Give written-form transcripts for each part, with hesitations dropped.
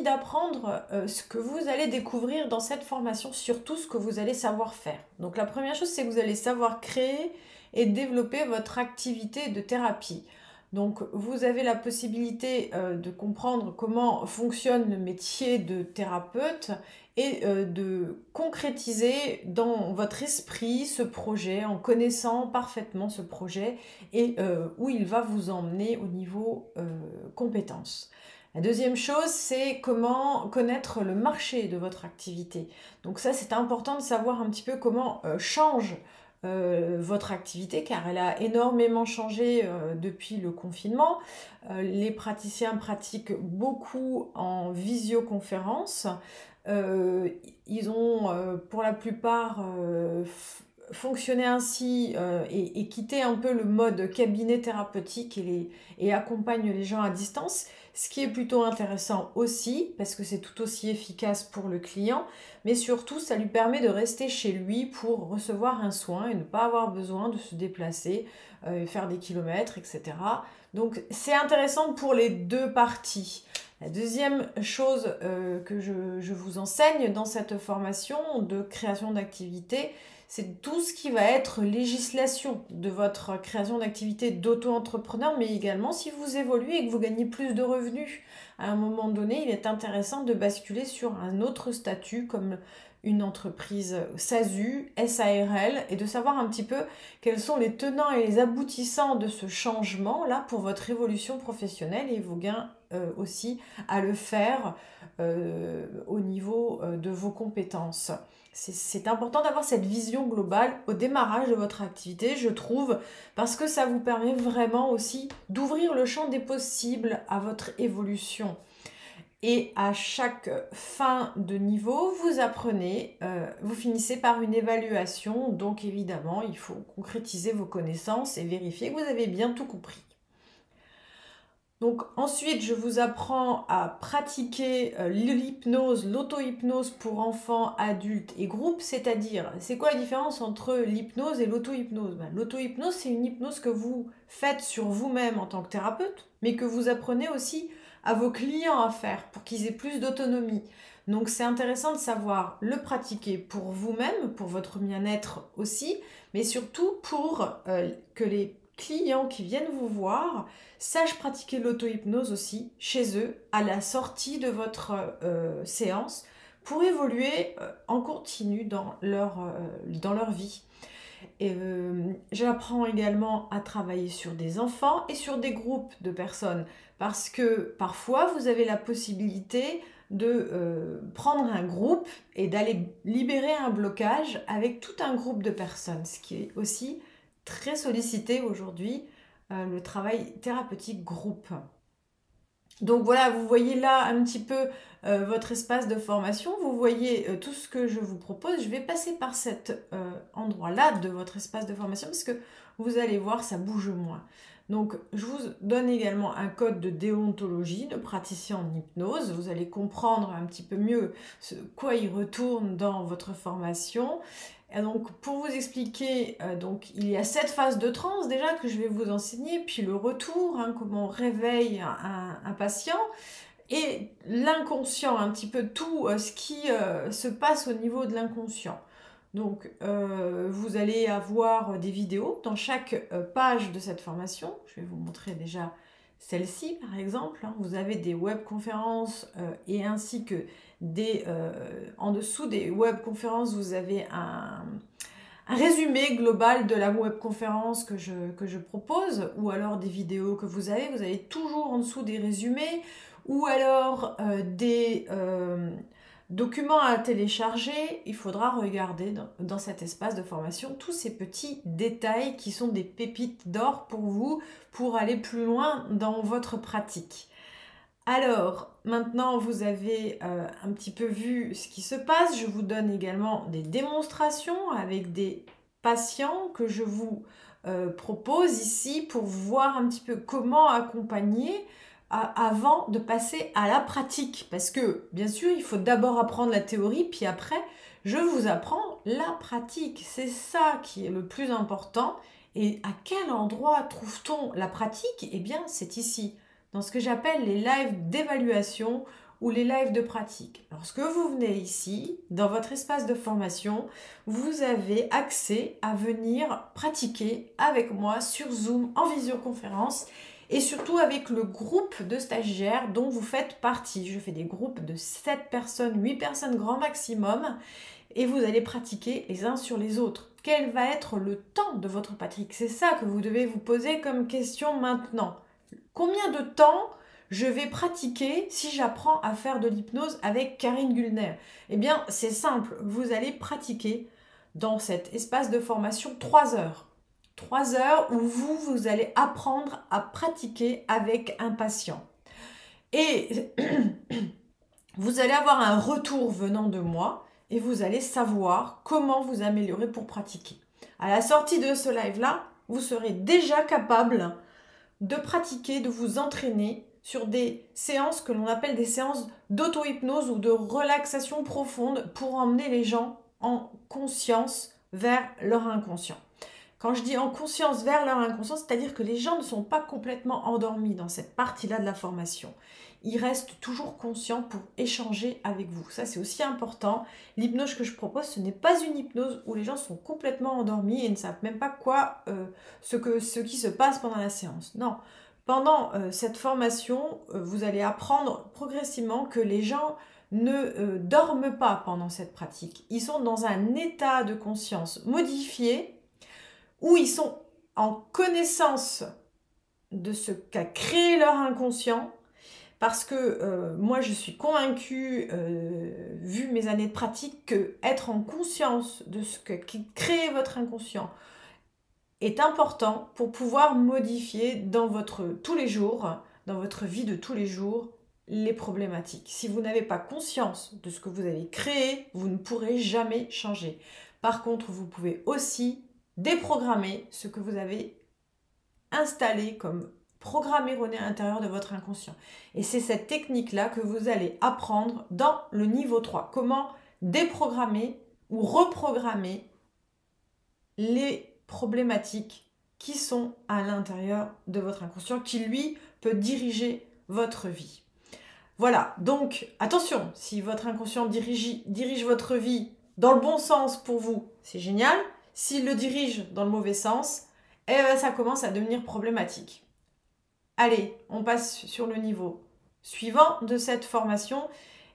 d'apprendre ce que vous allez découvrir dans cette formation, surtout ce que vous allez savoir faire. Donc la première chose, c'est que vous allez savoir créer et développer votre activité de thérapie. Donc vous avez la possibilité de comprendre comment fonctionne le métier de thérapeute et de concrétiser dans votre esprit ce projet en connaissant parfaitement ce projet et où il va vous emmener au niveau compétences. La deuxième chose, c'est comment connaître le marché de votre activité. Donc ça, c'est important de savoir un petit peu comment change votre activité, car elle a énormément changé depuis le confinement. Les praticiens pratiquent beaucoup en visioconférence. Ils ont pour la plupart fonctionné ainsi et quitté un peu le mode cabinet thérapeutique et accompagnent les gens à distance, ce qui est plutôt intéressant aussi parce que c'est tout aussi efficace pour le client, mais surtout ça lui permet de rester chez lui pour recevoir un soin et ne pas avoir besoin de se déplacer, faire des kilomètres, etc. Donc c'est intéressant pour les deux parties. La deuxième chose que je vous enseigne dans cette formation de création d'activité, c'est tout ce qui va être législation de votre création d'activité d'auto-entrepreneur, mais également si vous évoluez et que vous gagnez plus de revenus. À un moment donné, il est intéressant de basculer sur un autre statut comme une entreprise SASU, SARL, et de savoir un petit peu quels sont les tenants et les aboutissants de ce changement-là pour votre évolution professionnelle et vos gains aussi à le faire au niveau de vos compétences. C'est important d'avoir cette vision globale au démarrage de votre activité, je trouve, parce que ça vous permet vraiment aussi d'ouvrir le champ des possibles à votre évolution. Et à chaque fin de niveau, vous apprenez, vous finissez par une évaluation, donc évidemment, il faut concrétiser vos connaissances et vérifier que vous avez bien tout compris. Donc ensuite, je vous apprends à pratiquer l'hypnose, l'auto-hypnose pour enfants, adultes et groupes, c'est-à-dire, c'est quoi la différence entre l'hypnose et l'auto-hypnose? L'auto-hypnose, c'est une hypnose que vous faites sur vous-même en tant que thérapeute, mais que vous apprenez aussi à vos clients à faire pour qu'ils aient plus d'autonomie. Donc c'est intéressant de savoir le pratiquer pour vous-même, pour votre bien-être aussi, mais surtout pour que les clients qui viennent vous voir sachent pratiquer l'auto-hypnose aussi chez eux à la sortie de votre séance pour évoluer en continu dans leur vie. Et j'apprends également à travailler sur des enfants et sur des groupes de personnes parce que parfois vous avez la possibilité de prendre un groupe et d'aller libérer un blocage avec tout un groupe de personnes, ce qui est aussi très sollicité aujourd'hui, le travail thérapeutique groupe. Donc voilà, vous voyez là un petit peu votre espace de formation, vous voyez tout ce que je vous propose. Je vais passer par cet endroit-là de votre espace de formation parce que vous allez voir, ça bouge moins. Donc je vous donne également un code de déontologie de praticien en hypnose. Vous allez comprendre un petit peu mieux quoi il retourne dans votre formation. Et donc, pour vous expliquer, donc, il y a 7 phases de transe déjà que je vais vous enseigner, puis le retour, comment on réveille un patient, et l'inconscient, un petit peu tout ce qui se passe au niveau de l'inconscient. Donc, vous allez avoir des vidéos dans chaque page de cette formation. Je vais vous montrer déjà celle-ci, par exemple. Vous avez des webconférences et ainsi que en dessous des webconférences, vous avez un résumé global de la webconférence que je propose, ou alors des vidéos que vous avez toujours en dessous des résumés, ou alors des documents à télécharger. Il faudra regarder dans cet espace de formation tous ces petits détails qui sont des pépites d'or pour vous, pour aller plus loin dans votre pratique. Alors, maintenant vous avez un petit peu vu ce qui se passe. Je vous donne également des démonstrations avec des patients que je vous propose ici pour voir un petit peu comment accompagner avant de passer à la pratique. Parce que, bien sûr, il faut d'abord apprendre la théorie, puis après, je vous apprends la pratique. C'est ça qui est le plus important. Et à quel endroit trouve-t-on la pratique? Eh bien, c'est ici, dans ce que j'appelle les lives d'évaluation, ou les lives de pratique. Lorsque vous venez ici, dans votre espace de formation, vous avez accès à venir pratiquer avec moi sur Zoom, en visioconférence, et surtout avec le groupe de stagiaires dont vous faites partie. Je fais des groupes de 7 personnes, 8 personnes grand maximum, et vous allez pratiquer les uns sur les autres. Quel va être le temps de votre pratique? C'est ça que vous devez vous poser comme question maintenant. Combien de temps je vais pratiquer si j'apprends à faire de l'hypnose avec Karine Gulner? Eh bien, c'est simple, vous allez pratiquer dans cet espace de formation 3 heures. 3 heures où vous allez apprendre à pratiquer avec un patient. Et vous allez avoir un retour venant de moi et vous allez savoir comment vous améliorer pour pratiquer. À la sortie de ce live-là, vous serez déjà capable de pratiquer, de vous entraîner sur des séances que l'on appelle des séances d'auto-hypnose ou de relaxation profonde pour emmener les gens en conscience vers leur inconscient. Quand je dis en conscience vers leur inconscient, c'est-à-dire que les gens ne sont pas complètement endormis dans cette partie-là de la formation. Ils restent toujours conscients pour échanger avec vous. Ça, c'est aussi important. L'hypnose que je propose, ce n'est pas une hypnose où les gens sont complètement endormis et ne savent même pas ce qui se passe pendant la séance. Non. Pendant cette formation, vous allez apprendre progressivement que les gens ne dorment pas pendant cette pratique. Ils sont dans un état de conscience modifié où ils sont en connaissance de ce qu'a créé leur inconscient, parce que moi je suis convaincue, vu mes années de pratique, que être en conscience de ce qui crée votre inconscient est important pour pouvoir modifier dans tous les jours, dans votre vie de tous les jours, les problématiques. Si vous n'avez pas conscience de ce que vous avez créé, vous ne pourrez jamais changer. Par contre, vous pouvez aussi déprogrammer ce que vous avez installé comme programme erroné à l'intérieur de votre inconscient. Et c'est cette technique-là que vous allez apprendre dans le niveau 3. Comment déprogrammer ou reprogrammer les problématiques qui sont à l'intérieur de votre inconscient, qui lui peut diriger votre vie. Voilà, donc attention, si votre inconscient dirige votre vie dans le bon sens pour vous, c'est génial. S'il le dirige dans le mauvais sens, ça commence à devenir problématique. Allez, on passe sur le niveau suivant de cette formation.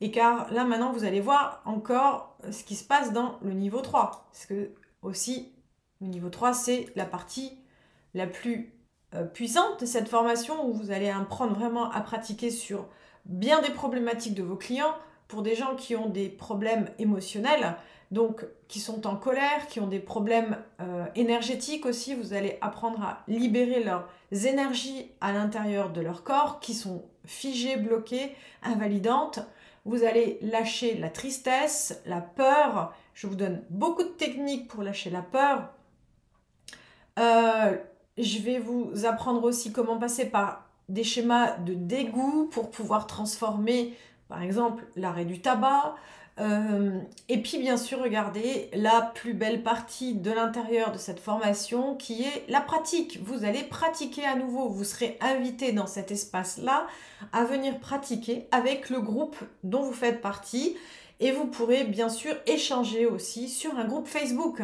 Et car là, maintenant, vous allez voir encore ce qui se passe dans le niveau 3. Parce que aussi, le niveau 3, c'est la partie la plus puissante de cette formation où vous allez apprendre vraiment à pratiquer sur bien des problématiques de vos clients, pour des gens qui ont des problèmes émotionnels, donc qui sont en colère, qui ont des problèmes énergétiques aussi. Vous allez apprendre à libérer leurs énergies à l'intérieur de leur corps qui sont figées, bloquées, invalidantes. Vous allez lâcher la tristesse, la peur. Je vous donne beaucoup de techniques pour lâcher la peur. Je vais vous apprendre aussi comment passer par des schémas de dégoût pour pouvoir transformer, par exemple, l'arrêt du tabac. Et puis, bien sûr, regardez la plus belle partie de l'intérieur de cette formation qui est la pratique. Vous allez pratiquer à nouveau. Vous serez invité dans cet espace-là à venir pratiquer avec le groupe dont vous faites partie. Et vous pourrez bien sûr échanger aussi sur un groupe Facebook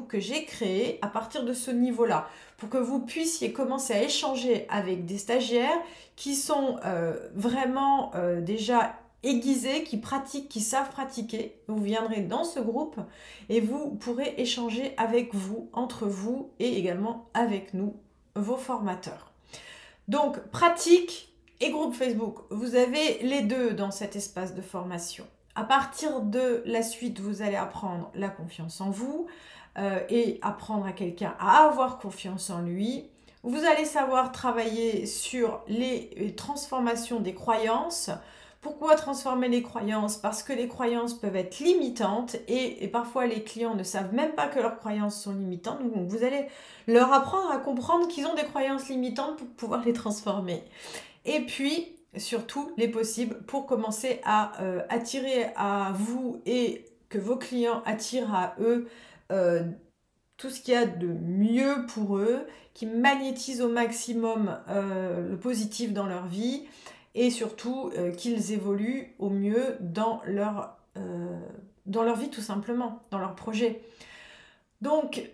que j'ai créé à partir de ce niveau-là, pour que vous puissiez commencer à échanger avec des stagiaires qui sont vraiment déjà aiguisés, qui pratiquent, qui savent pratiquer. Vous viendrez dans ce groupe et vous pourrez échanger avec vous, entre vous et également avec nous, vos formateurs. Donc, pratique et groupe Facebook, vous avez les deux dans cet espace de formation. À partir de la suite, vous allez apprendre la confiance en vous et apprendre à quelqu'un à avoir confiance en lui. Vous allez savoir travailler sur les transformations des croyances. Pourquoi transformer les croyances? Parce que les croyances peuvent être limitantes et parfois les clients ne savent même pas que leurs croyances sont limitantes. Donc vous allez leur apprendre à comprendre qu'ils ont des croyances limitantes pour pouvoir les transformer. Et puis, surtout les possibles pour commencer à attirer à vous et que vos clients attirent à eux tout ce qu'il y a de mieux pour eux, qui magnétise au maximum le positif dans leur vie et surtout qu'ils évoluent au mieux dans leur vie tout simplement, dans leur projet. Donc,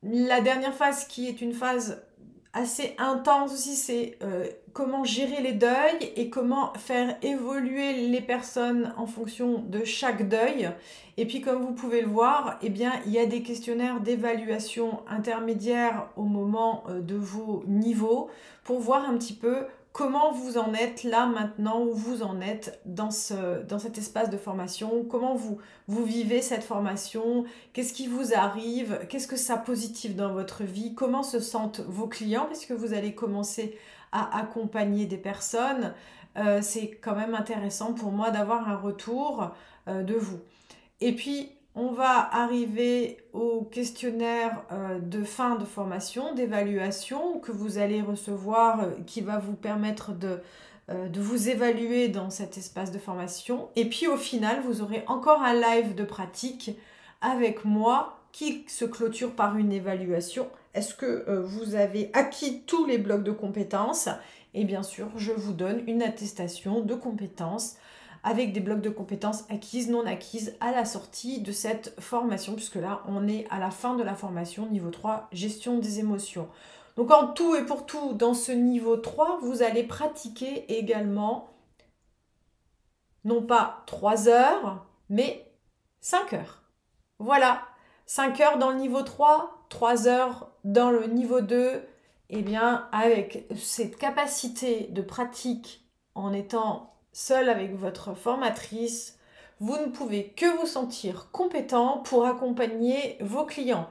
la dernière phase qui est une phase assez intense aussi, c'est comment gérer les deuils et comment faire évoluer les personnes en fonction de chaque deuil. Et puis comme vous pouvez le voir, eh bien, il y a des questionnaires d'évaluation intermédiaire au moment de vos niveaux pour voir un petit peu comment vous en êtes là maintenant, où vous en êtes dans cet espace de formation, comment vous vivez cette formation, qu'est-ce qui vous arrive, qu'est-ce que ça a positif dans votre vie, comment se sentent vos clients, puisque vous allez commencer à accompagner des personnes. C'est quand même intéressant pour moi d'avoir un retour de vous. Et puis, on va arriver au questionnaire de fin de formation, d'évaluation que vous allez recevoir, qui va vous permettre de vous évaluer dans cet espace de formation. Et puis au final, vous aurez encore un live de pratique avec moi qui se clôture par une évaluation. Est-ce que vous avez acquis tous les blocs de compétences? Et bien sûr, je vous donne une attestation de compétences avec des blocs de compétences acquises, non acquises à la sortie de cette formation, puisque là, on est à la fin de la formation, niveau 3, gestion des émotions. Donc en tout et pour tout, dans ce niveau 3, vous allez pratiquer également, non pas 3 heures, mais 5 heures. Voilà, 5 heures dans le niveau 3, 3 heures dans le niveau 2, et bien avec cette capacité de pratique en étant seul avec votre formatrice, vous ne pouvez que vous sentir compétent pour accompagner vos clients.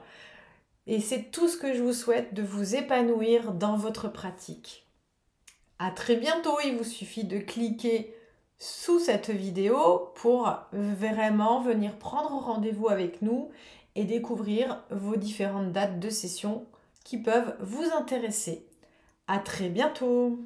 Et c'est tout ce que je vous souhaite, de vous épanouir dans votre pratique. À très bientôt, il vous suffit de cliquer sous cette vidéo pour vraiment venir prendre rendez-vous avec nous et découvrir vos différentes dates de session qui peuvent vous intéresser. À très bientôt!